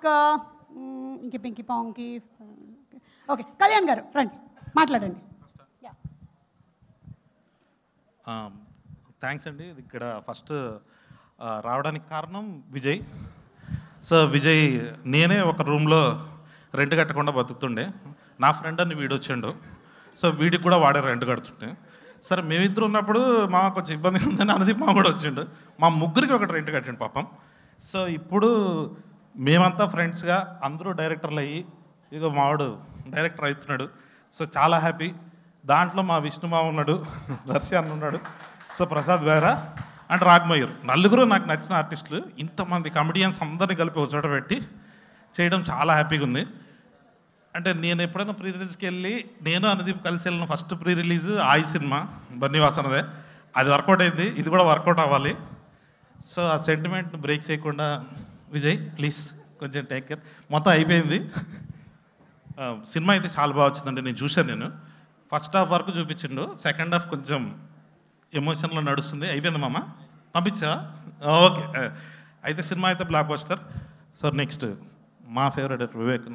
Ask ఇంకి Pinky పాంకి. Okay, Kalyan గారు రండి, మాట్లాడండి. థ్యాంక్స్ అండి. ఇక్కడ ఫస్ట్ రావడానికి కారణం విజయ్. సో విజయ్, నేనే ఒక రూమ్లో రెంట్ కట్టకుండా బతుకుతుండే. నా ఫ్రెండ్ అని వీడు వచ్చిండు. సో వీడికి కూడా వాడే రెంట్ కడుతుండే. సరే మేమిద్దరు ఉన్నప్పుడు మా కొంచెం ఇబ్బంది ఉందని అనుదీప్ మా కూడా వచ్చిండు. మా ముగ్గురికి ఒకటి రెంట్ కట్టిండు పాపం. సో ఇప్పుడు మేమంతా ఫ్రెండ్స్గా అందరూ డైరెక్టర్లు అయ్యి ఇక మావాడు డైరెక్టర్ అవుతున్నాడు. సో చాలా హ్యాపీ. దాంట్లో మా విష్ణుమావ ఉన్నాడు, దర్శి అన్న ఉన్నాడు, సో ప్రసాద్ వేరా అండ్ రాగ్మయూర్, నలుగురు నాకు నచ్చిన ఆర్టిస్టులు. ఇంతమంది కమెడియన్స్ అందరినీ కలిపి ఒక చోట పెట్టి చేయడం చాలా హ్యాపీగా ఉంది. అంటే నేను ఎప్పుడైనా ప్రీ రిలీజ్కి వెళ్ళి నేను అనుదీప్ కలిసి వెళ్ళిన ఫస్ట్ ప్రీ రిలీజ్ ఆయి సినిమా బన్నీవాసనదే. అది వర్కౌట్ అయింది, ఇది కూడా వర్కౌట్ అవ్వాలి. సో ఆ సెంటిమెంట్ని బ్రేక్ చేయకుండా విజయ్ ప్లీజ్ కొంచెం టేక్ కేర్. మొత్తం అయిపోయింది. సినిమా అయితే చాలా బాగా వచ్చిందండి. నేను చూశాను. నేను ఫస్ట్ హాఫ్ వరకు చూపించిండు, సెకండ్ హాఫ్ కొంచెం ఎమోషన్లో నడుస్తుంది. అయిపోయింది మామ, పంపించా? ఓకే. అయితే సినిమా అయితే బ్లాక్ బస్టర్. సో నెక్స్ట్ మా ఫేవరెట్ వివేక్